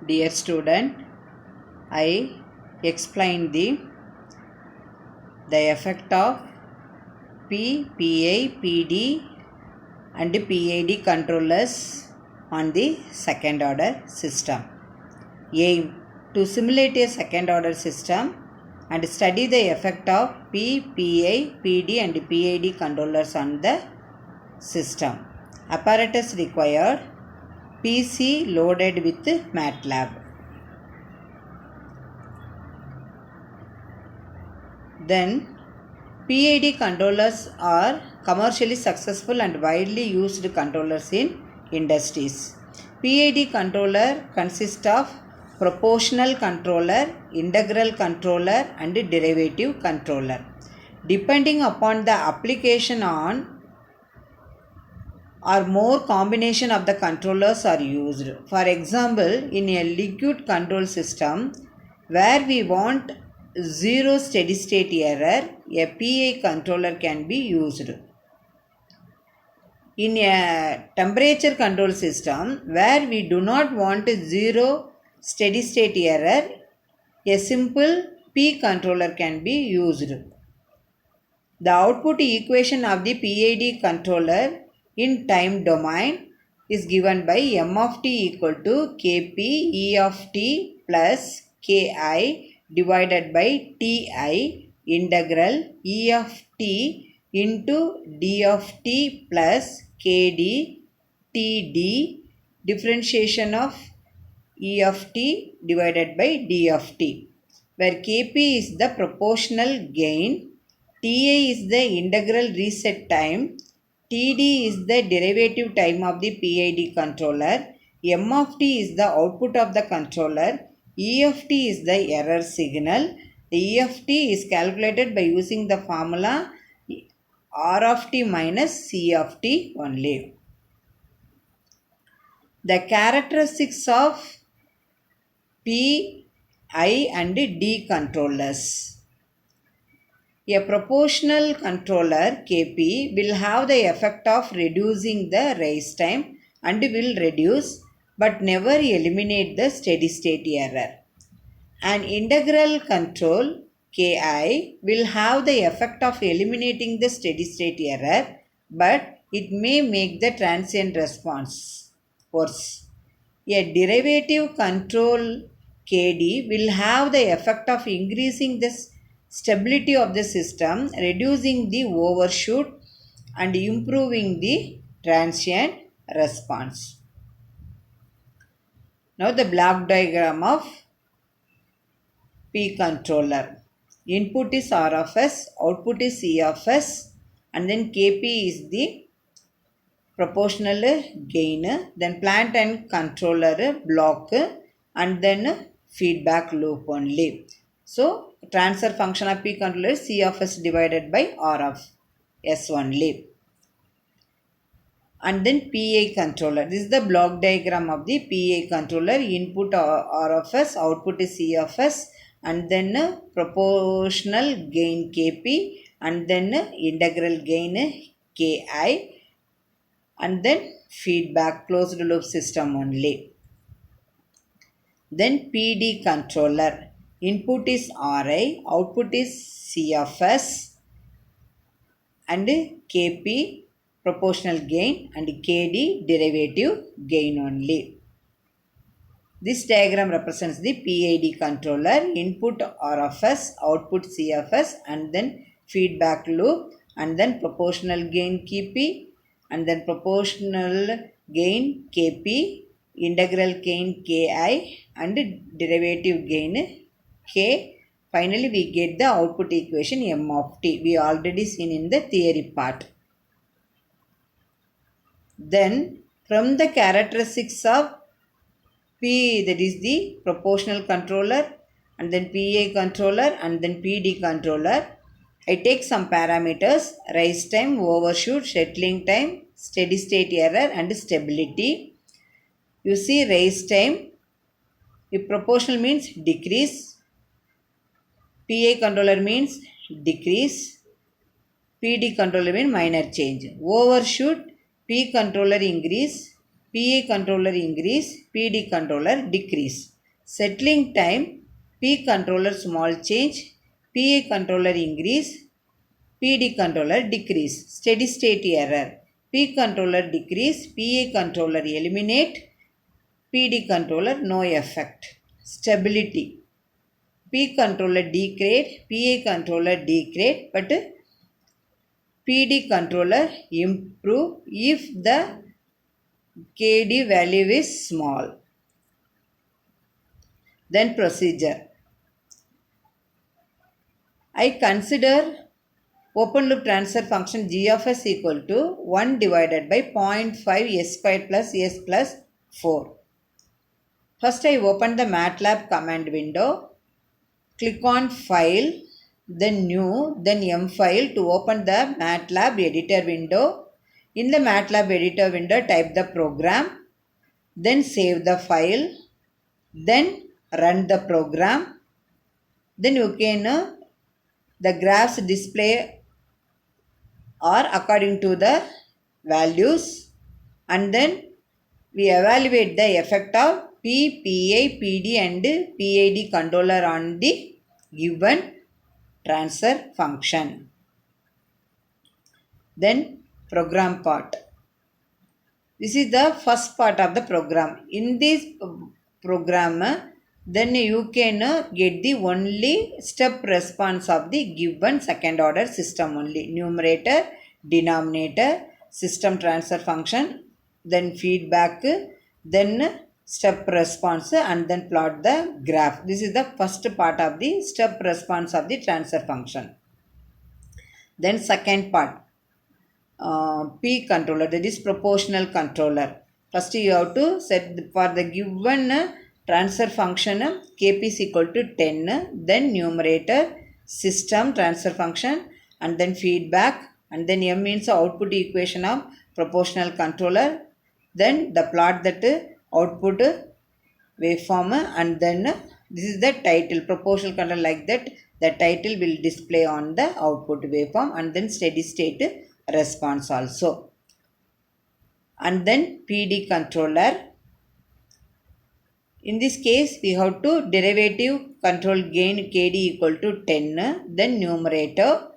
Dear student, I explained the effect of P, PI, PD and PID controllers on the second order system. Aim to simulate a second order system and study the effect of P, PI, PD and PID controllers on the system. Apparatus required: PC loaded with MATLAB. Then PID controllers are commercially successful and widely used controllers in industries. PID controller consists of proportional controller, integral controller and derivative controller. Depending upon the application on or more combination of the controllers are used. For example, in a liquid control system where we want zero steady state error, a PI controller can be used. In a temperature control system where we do not want zero steady state error, a simple P controller can be used. The output equation of the PID controller in time domain is given by m of t equal to Kp E of t plus Ki divided by Ti integral E of t into d of t plus Kd Td differentiation of E of t divided by d of t, where Kp is the proportional gain, Ti is the integral reset time, Td is the derivative time of the PID controller, m of t is the output of the controller, E of t is the error signal. The E of t is calculated by using the formula R of t minus C of t only. The characteristics of P, I and D controllers. A proportional controller Kp will have the effect of reducing the rise time and will reduce but never eliminate the steady state error. An integral control Ki will have the effect of eliminating the steady state error, but it may make the transient response worse. A derivative control Kd will have the effect of increasing the stability of the system, reducing the overshoot and improving the transient response. Now the block diagram of P controller. Input is R of S, output is C of S, and then Kp is the proportional gain, then plant and controller block, and then feedback loop only. So transfer function of P controller is C of S divided by R of S only. And then PI controller. This is the block diagram of the PI controller. Input R of S, output is C of S, and then proportional gain Kp, and then integral gain Ki, and then feedback closed loop system only. Then PD controller. Input is Ri, output is C of S, and Kp proportional gain and Kd derivative gain only. This diagram represents the PID controller. Input R of S, output C of S, and then feedback loop, and then proportional gain Kp, and then proportional gain Kp, integral gain Ki, and derivative gain K. Finally, we get the output equation m of t. We already seen in the theory part. Then, from the characteristics of P, that is the proportional controller, and then PI controller, and then PD controller, I take some parameters: rise time, overshoot, settling time, steady state error, and stability. You see, rise time, if proportional means decrease, PI controller means decrease, PD controller means minor change. Overshoot, P controller increase, PI controller increase, PD controller decrease. Settling time, P controller small change, PA controller increase, PD controller decrease. Steady state error, P controller decrease, PA controller eliminate, PD controller no effect. Stability, P controller degrade, PA controller degrade, but PD controller improve if the KD value is small. Then procedure. I consider open loop transfer function g of s equal to 1 divided by 0.5 s squared plus s plus 4. First I open the MATLAB command window, click on file, then new, then M file to open the MATLAB editor window. In the MATLAB editor window type the program, then save the file, then run the program. Then you can the graphs display are according to the values, and then we evaluate the effect of P, PA, PD and PID controller on the given transfer function. Then program part. This is the first part of the program. In this program, then you can get the only step response of the given second order system only. Numerator, denominator, system transfer function, then feedback, then step response, and then plot the graph. This is the first part of the step response of the transfer function. Then second part, P controller, that is proportional controller. First you have to set for the given transfer function Kp is equal to 10, then numerator, system transfer function, and then feedback, and then M means output equation of proportional controller, then the plot that output waveform, and then this is the title proportional controller, like that the title will display on the output waveform, and then steady state response also. And then PD controller. In this case we have to derivative control gain KD equal to 10, then numerator,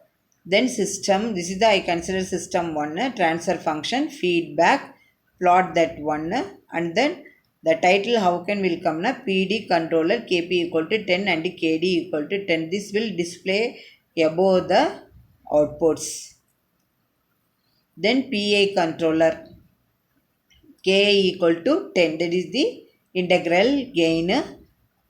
then system, this is the I consider system 1, transfer function, feedback, plot that one, and then the title how can will come na PD controller Kp equal to 10 and KD equal to 10. This will display above the outputs. Then PA controller K equal to 10, that is the integral gain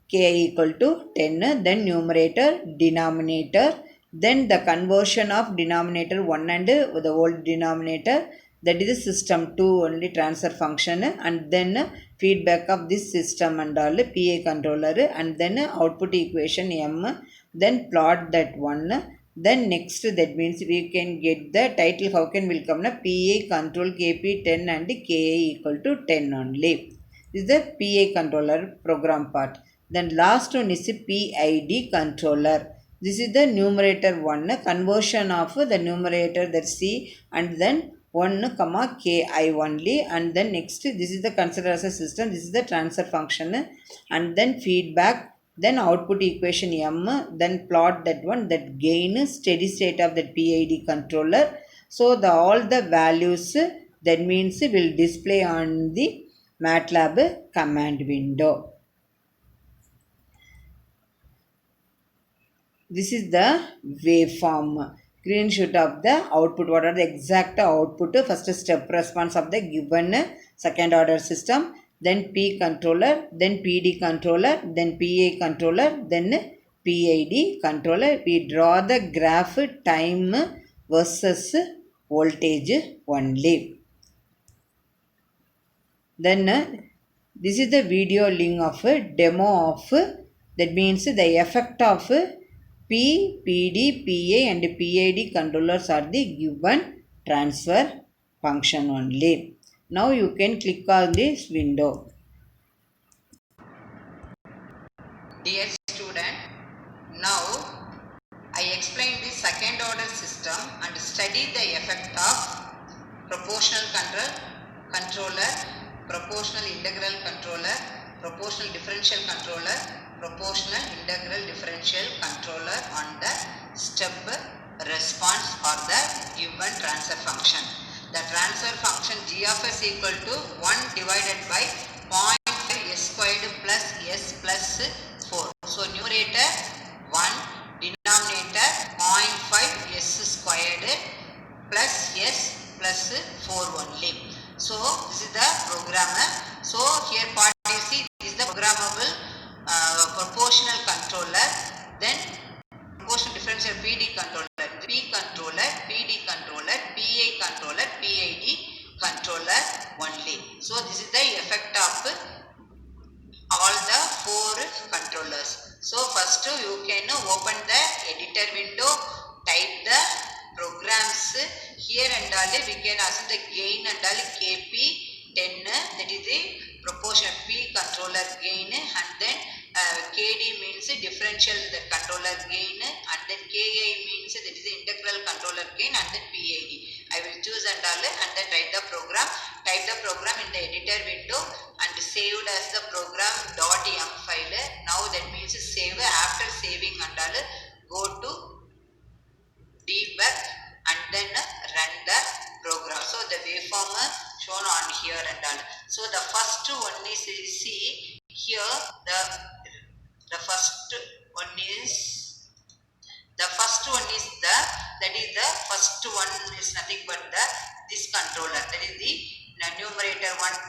K equal to 10, then numerator, denominator, then the conversion of denominator 1 and the whole denominator, that is the system 2 only transfer function, and then feedback of this system and all PA controller, and then output equation M, then plot that one. Then next, that means we can get the title how can will come na PA control Kp 10 and Ka equal to 10 only. This is the PA controller program part. Then last one is PID controller. This is the numerator 1, conversion of the numerator, that C, and then 1 comma Ki only, and then next this is the consider as a system, this is the transfer function, and then feedback, then output equation M, then plot that one, that gain steady state of that PID controller. So the all the values that means will display on the MATLAB command window. This is the waveform, screenshot of the output. What are the exact output? First step response of the given second order system, then P controller, then PD controller, then PA controller, then PID controller. We draw the graph time versus voltage only. Then this is the video link of demo of, that means the effect of P, PD, PA and PID controllers are the given transfer function only. Now you can click on this window. Dear student, now I explain the second order system and study the effect of proportional controller, proportional integral controller, proportional differential controller, proportional integral differential controller on the step response or the given transfer function. The transfer function g of s equal to 1 divided by 0.5 s squared plus s plus 4. So numerator 1, denominator 0.5 s squared plus s plus 4 only. So this is the program. So here part you see this is the programmable proportional controller, then proportional differential PD controller, P controller, PD controller, PI controller, PID controller only. So this is the effect of all the 4 controllers. So first you can open the editor window, type the programs here and all we can assume the gain and all KP10, that is the proportional P controller gain, and then KD means differential the controller gain, and then KI means that is the integral controller gain, and then PID. I will choose and all and then write the program, type the program in the editor window and saved as the program .m file. Now that means save. After saving and all go to debug and then run the program. So the waveform shown on here and all. So the first one is, see here the first one is the first one is nothing but this controller, that is the numerator 1.5,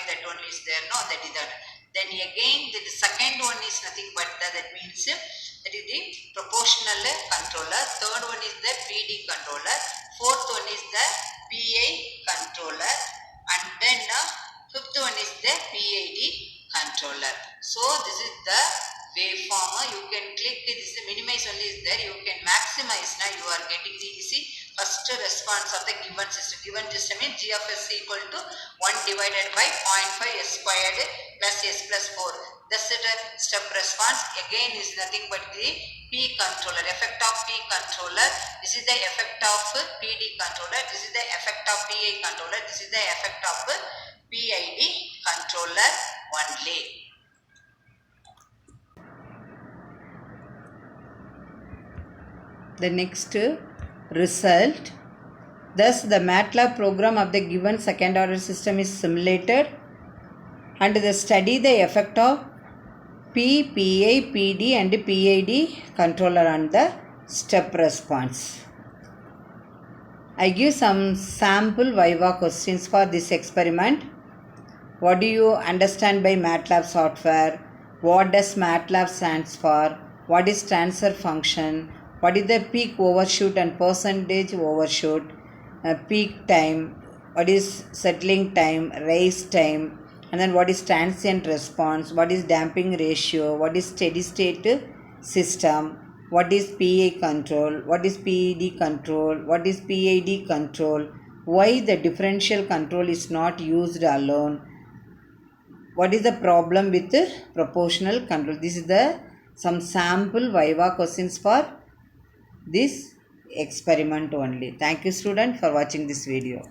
that one is there, no, that is that. Then again the second one is nothing but that means that is the proportional controller. Third one is the PD controller. Fourth one is the PI controller, and then fifth one is the PID controller. So this is the waveform. You can click this, minimize only is there, you can maximize. Now you are getting the easy first response of the given system. Given system means g of s equal to 1 divided by 0.5 s squared plus s plus 4. The step response again is nothing but the P controller, effect of P controller. This is the effect of PD controller. This is the effect of PI controller. This is the effect of PID controller only. The next result. Thus, the MATLAB program of the given second order system is simulated, and they study the effect of P, PI, PD and PID controller on the step response. I give some sample Viva questions for this experiment. What do you understand by MATLAB software? What does MATLAB stands for? What is transfer function? What is the peak overshoot and percentage overshoot? Peak time? What is settling time? Rise time? And then what is transient response? What is damping ratio? What is steady state system? What is PI control? What is PED control? What is PID control? Why the differential control is not used alone? What is the problem with the proportional control? This is the some sample Viva questions for this experiment only. Thank you student for watching this video.